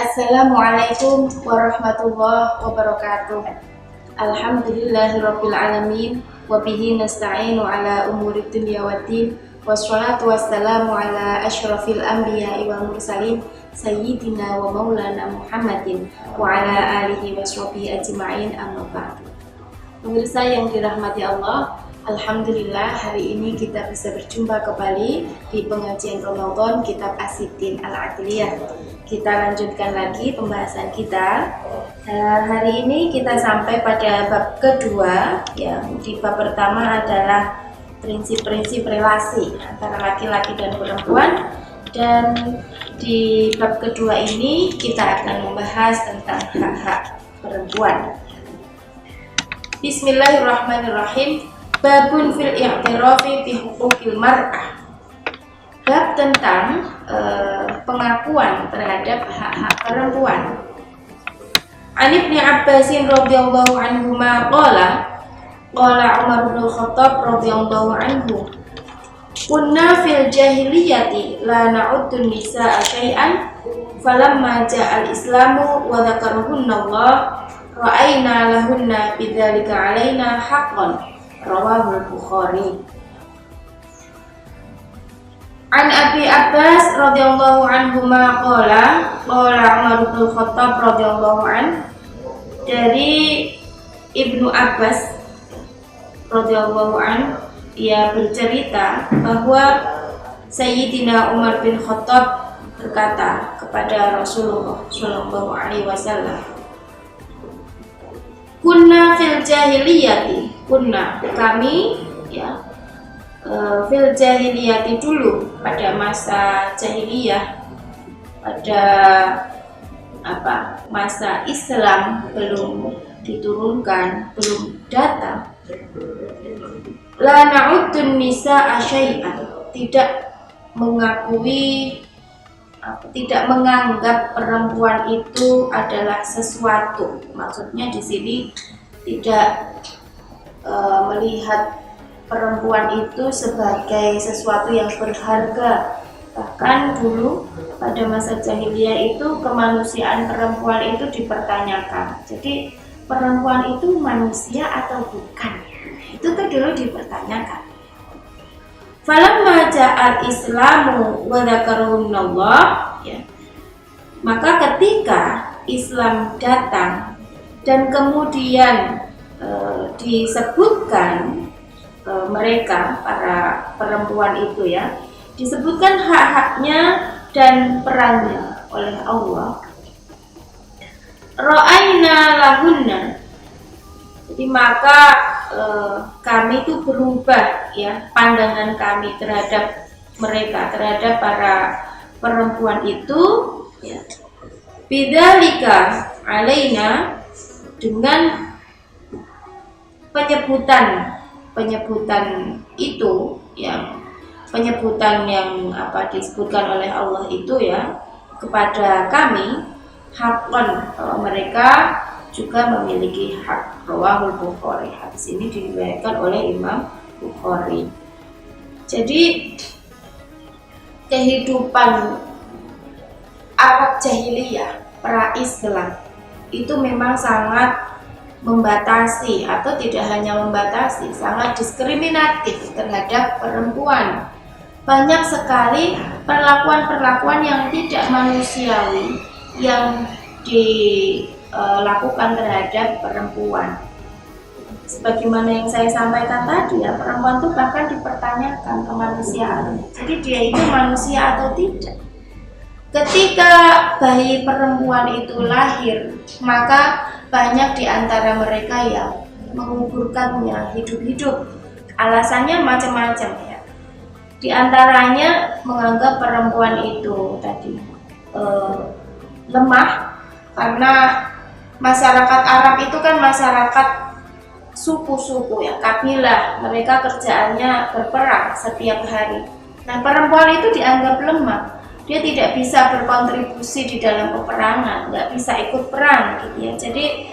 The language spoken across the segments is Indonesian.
Assalamualaikum warahmatullahi wabarakatuh. Alhamdulillahirabbil alamin wa bihi nasta'inu ala umuri dunya waddin. Wassalatu wassalamu ala asyrafil anbiya'i wal mursalin sayyidina wa maulana Muhammadin wa ala alihi washabihi ajma'in, amma ba'du. Pemirsa yang dirahmati Allah, alhamdulillah hari ini kita bisa berjumpa kembali di pengajian Ramadan Kitab As-Sittin Al-Adliyah. Kita lanjutkan lagi pembahasan kita. Hari ini kita sampai pada bab kedua. Di bab pertama adalah prinsip-prinsip relasi antara laki-laki dan perempuan, dan di bab kedua ini kita akan membahas tentang hak-hak perempuan. Bismillahirrahmanirrahim. Babun fil i'tirafi bi huquqil mar'ah. Bab tentang pengakuan terhadap hak-hak perempuan. An Ibnu Abbas radhiyallahu anhuma qala Umar bin Khattab radhiyallahu anhu, kunna fil jahiliyati la na'uddu nisaa syai'an falamma ja'al islamu wa dzakaruhunna Allah ra'ayna lahunna bidzalika 'alaina haqqan. Rawahul Bukhari. An Abi Abbas radhiyallahu anhuma qala Umar bin Khattab radhiyallahu anhu, dari Ibnu Abbas radhiyallahu anhu, ia bercerita bahwa Sayyidina Umar bin Khattab berkata kepada Rasulullah sallallahu alaihi wasallam, kunna fil jahiliyati, kunna kami fil jahiliyati dulu pada masa jahiliyah, pada masa Islam belum diturunkan, belum datang, la na'uddun nisaa syai'an, tidak menganggap perempuan itu adalah sesuatu. Maksudnya di sini tidak melihat perempuan itu sebagai sesuatu yang berharga. Bahkan dulu pada masa jahiliyah itu kemanusiaan perempuan itu dipertanyakan. Jadi perempuan itu manusia atau bukan? Itu tuh dulu dipertanyakan. Falamma ja'al islamu wa dzakaruhunallah, maka ketika Islam datang dan kemudian disebutkan mereka para perempuan itu disebutkan hak-haknya dan perannya oleh Allah, ra'ayna lahunna, jadi maka kami itu berubah pandangan kami terhadap mereka, terhadap para perempuan itu, bidzalika alaina, dengan penyebutan itu, penyebutan yang disebutkan oleh Allah itu kepada kami, hakon, mereka juga memiliki hak. Rawahul Bukhari. Hadis ini diriwayatkan oleh Imam Bukhari. Jadi kehidupan Arab jahiliyah pra-Islam itu memang sangat membatasi, atau tidak hanya membatasi, sangat diskriminatif terhadap perempuan. Banyak sekali perlakuan-perlakuan yang tidak manusiawi yang dilakukan terhadap perempuan. Sebagaimana yang saya sampaikan tadi, perempuan itu bahkan dipertanyakan kemanusiaan. Jadi dia itu manusia atau tidak. Ketika bayi perempuan itu lahir, maka banyak di antara mereka yang menguburkannya hidup-hidup. Alasannya macam-macam Di antaranya menganggap perempuan itu tadi lemah, karena masyarakat Arab itu kan masyarakat suku-suku kabilah, mereka kerjaannya berperang setiap hari. Nah, perempuan itu dianggap lemah. Dia tidak bisa berkontribusi di dalam peperangan, nggak bisa ikut perang Jadi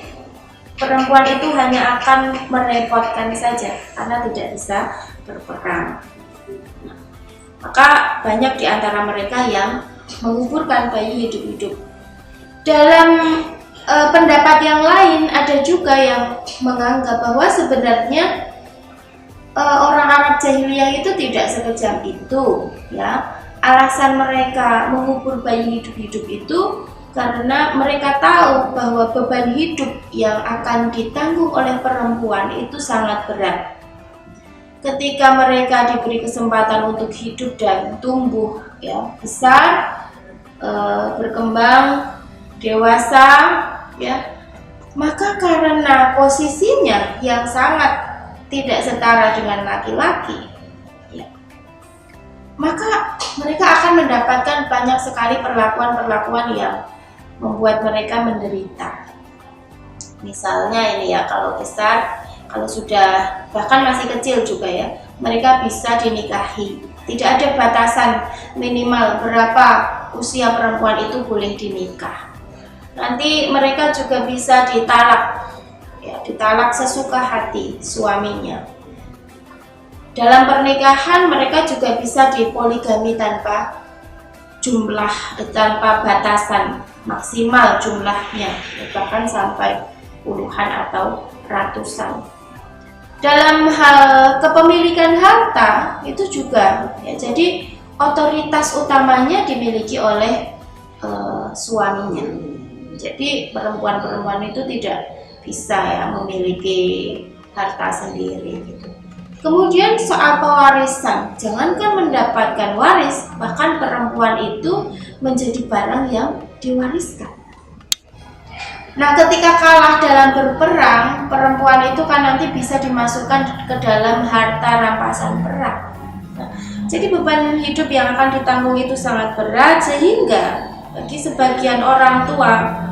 perempuan itu hanya akan merepotkan saja karena tidak bisa berperang. Maka banyak di antara mereka yang menguburkan bayi hidup-hidup. Dalam pendapat yang lain ada juga yang menganggap bahwa sebenarnya orang Arab jahiliyah itu tidak sekejam itu, ya. Alasan mereka mengubur bayi hidup-hidup itu karena mereka tahu bahwa beban hidup yang akan ditanggung oleh perempuan itu sangat berat. Ketika mereka diberi kesempatan untuk hidup dan tumbuh, ya, besar, berkembang, dewasa, ya, maka karena posisinya yang sangat tidak setara dengan laki-laki, ya, maka mereka akan mendapatkan banyak sekali perlakuan-perlakuan yang membuat mereka menderita. Misalnya ini ya, kalau besar, kalau sudah bahkan masih kecil juga ya, mereka bisa dinikahi. Tidak ada batasan minimal berapa usia perempuan itu boleh dinikah. Nanti mereka juga bisa ditalak, ya, ditalak sesuka hati suaminya. Dalam pernikahan mereka juga bisa dipoligami tanpa jumlah, tanpa batasan maksimal jumlahnya, bahkan sampai puluhan atau ratusan. Dalam hal kepemilikan harta itu juga, ya, jadi otoritas utamanya dimiliki oleh suaminya. Jadi perempuan-perempuan itu tidak bisa, ya, memiliki harta sendiri gitu. Kemudian soal pewarisan, jangankan mendapatkan waris, bahkan perempuan itu menjadi barang yang diwariskan. Nah, ketika kalah dalam berperang, perempuan itu kan nanti bisa dimasukkan ke dalam harta rampasan perang. Nah, jadi beban hidup yang akan ditanggung itu sangat berat, sehingga bagi sebagian orang tua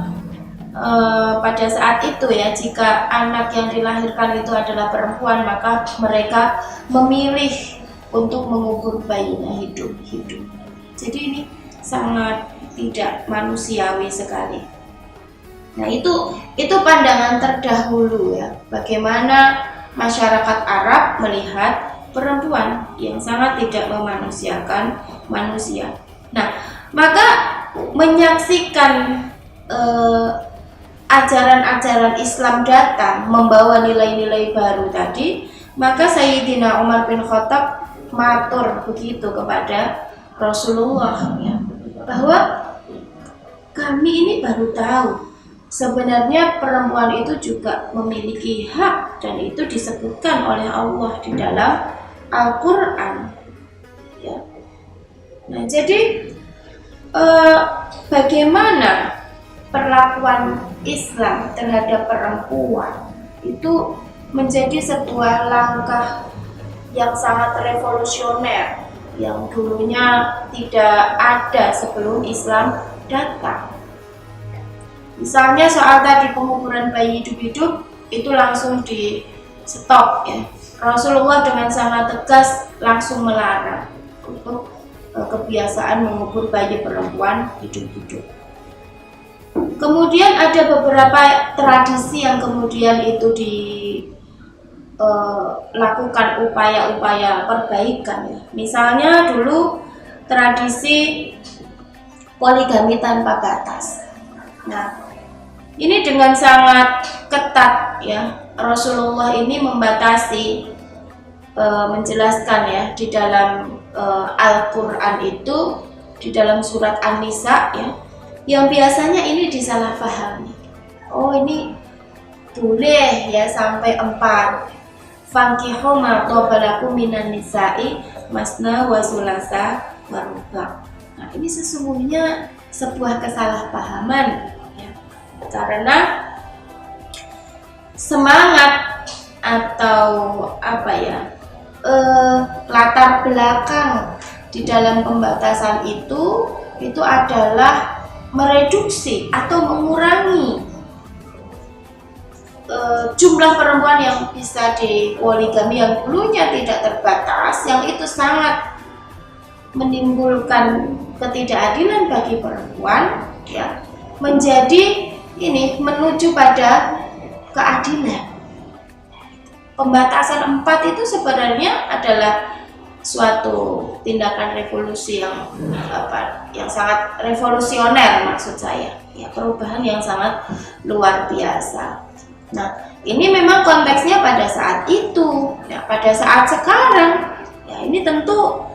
pada saat itu, ya, jika anak yang dilahirkan itu adalah perempuan, maka mereka memilih untuk mengubur bayinya hidup-hidup. Jadi ini sangat tidak manusiawi sekali. Nah, itu pandangan terdahulu, ya, bagaimana masyarakat Arab melihat perempuan yang sangat tidak memanusiakan manusia. Nah, maka menyaksikan ajaran-ajaran Islam datang membawa nilai-nilai baru tadi, maka Sayyidina Umar bin Khattab matur begitu kepada Rasulullah, ya, bahwa kami ini baru tahu sebenarnya perempuan itu juga memiliki hak, dan itu disebutkan oleh Allah di dalam Al-Quran, ya. Nah, jadi bagaimana perlakuan Islam terhadap perempuan itu menjadi sebuah langkah yang sangat revolusioner yang dulunya tidak ada sebelum Islam datang. Misalnya soal tadi penguburan bayi hidup-hidup itu langsung di stop, ya. Rasulullah dengan sangat tegas langsung melarang untuk kebiasaan mengubur bayi perempuan hidup-hidup. Kemudian ada beberapa tradisi yang kemudian itu dilakukan upaya-upaya perbaikan, ya. Misalnya dulu tradisi poligami tanpa batas. Nah, ini dengan sangat ketat, ya, Rasulullah ini membatasi, menjelaskan, ya, di dalam Al-Quran itu, di dalam surat An-Nisa, ya, yang biasanya ini disalahpahami. Oh, ini boleh, ya, sampai 4. Fankihu ma thaba lakum minan nisa'i masna wa sulasa wa ruba'. Nah, ini sesungguhnya sebuah kesalahpahaman, ya, karena semangat atau apa, ya, latar belakang di dalam pembatasan itu adalah mereduksi atau mengurangi jumlah perempuan yang bisa dipoligami yang dulunya tidak terbatas, yang itu sangat menimbulkan ketidakadilan bagi perempuan, ya, menjadi ini menuju pada keadilan. Pembatasan 4 itu sebenarnya adalah suatu tindakan revolusi yang sangat revolusioner, maksud saya. ya, perubahan yang sangat luar biasa. Nah, ini memang konteksnya pada saat itu, ya, pada saat sekarang, ya ini tentu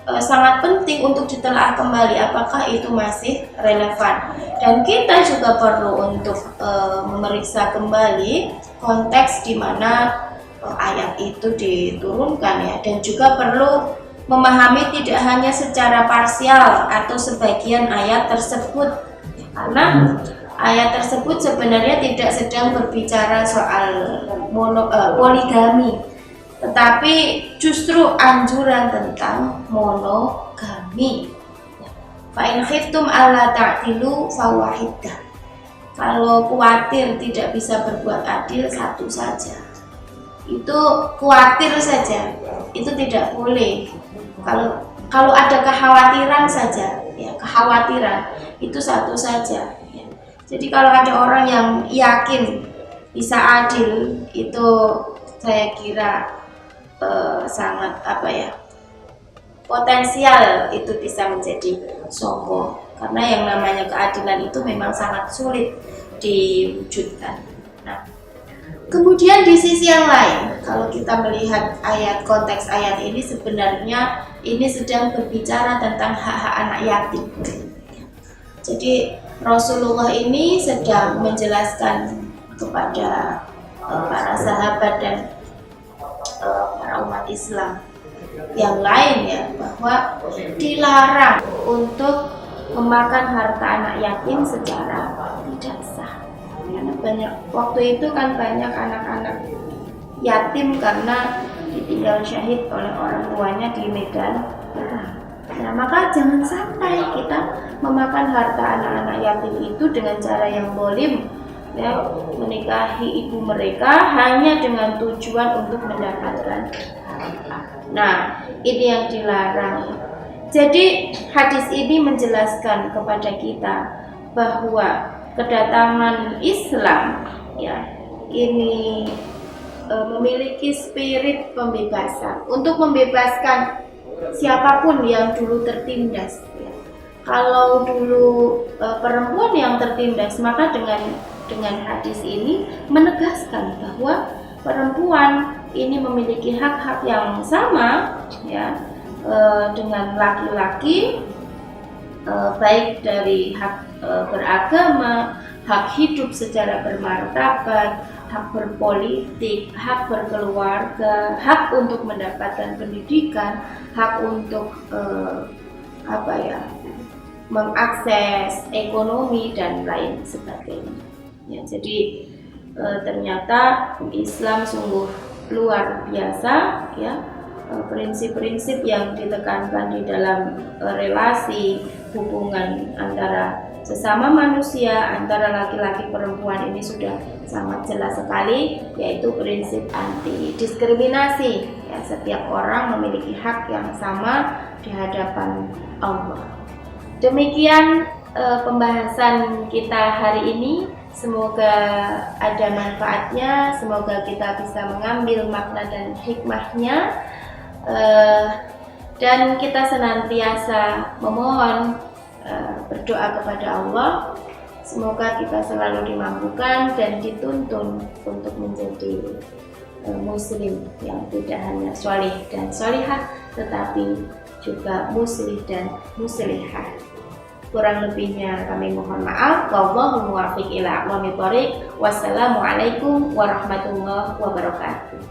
sangat penting untuk ditelaah kembali apakah itu masih relevan, dan kita juga perlu untuk memeriksa kembali konteks di mana ayat itu diturunkan, ya, dan juga perlu memahami tidak hanya secara parsial atau sebagian ayat tersebut, karena ayat tersebut sebenarnya tidak sedang berbicara soal poligami, tetapi justru anjuran tentang monogami. Fa in khiftum alla ta'dilu fawahidah. Kalau khawatir tidak bisa berbuat adil, satu saja. Itu khawatir saja, itu tidak boleh. Kalau ada kekhawatiran saja, ya kekhawatiran itu satu saja. Ya. Jadi kalau ada orang yang yakin bisa adil, itu saya kira sangat potensial itu bisa menjadi sombong, karena yang namanya keadilan itu memang sangat sulit diwujudkan. Nah, kemudian di sisi yang lain, kalau kita melihat konteks ayat ini, sebenarnya ini sedang berbicara tentang hak-hak anak yatim. Jadi Rasulullah ini sedang menjelaskan kepada para sahabat dan para umat Islam yang lain, ya, bahwa dilarang untuk memakan harta anak yatim secara tidak sah. Karena waktu itu kan banyak anak-anak yatim karena ditinggal syahid oleh orang tuanya di medan perang. Nah, maka jangan sampai kita memakan harta anak-anak yatim itu dengan cara yang zalim, ya, menikahi ibu mereka hanya dengan tujuan untuk mendapatkan harta. Nah, ini yang dilarang. Jadi hadis ini menjelaskan kepada kita bahwa kedatangan Islam, ya, ini memiliki spirit pembebasan untuk membebaskan siapapun yang dulu tertindas, ya. Kalau dulu perempuan yang tertindas, maka dengan hadis ini menegaskan bahwa perempuan ini memiliki hak-hak yang sama, ya, dengan laki-laki, baik dari hak beragama, hak hidup secara bermartabat, hak berpolitik, hak berkeluarga, hak untuk mendapatkan pendidikan, hak untuk mengakses ekonomi dan lain sebagainya. Ya, jadi ternyata Islam sungguh luar biasa, ya, prinsip-prinsip yang ditekankan di dalam relasi hubungan antara sesama manusia, antara laki-laki perempuan ini sudah sangat jelas sekali, yaitu prinsip anti diskriminasi, ya, setiap orang memiliki hak yang sama di hadapan Allah. Demikian pembahasan kita hari ini. Semoga ada manfaatnya, semoga kita bisa mengambil makna dan hikmahnya, dan kita senantiasa memohon berdoa kepada Allah. Semoga kita selalu dimampukan dan dituntun untuk menjadi muslim yang tidak hanya sholih dan sholihah, tetapi juga muslih dan muslihah. Kurang lebihnya kami mohon maaf. Wallahu muwaffiq ila aqwamit thoriq. Wassalamualaikum warahmatullahi wabarakatuh.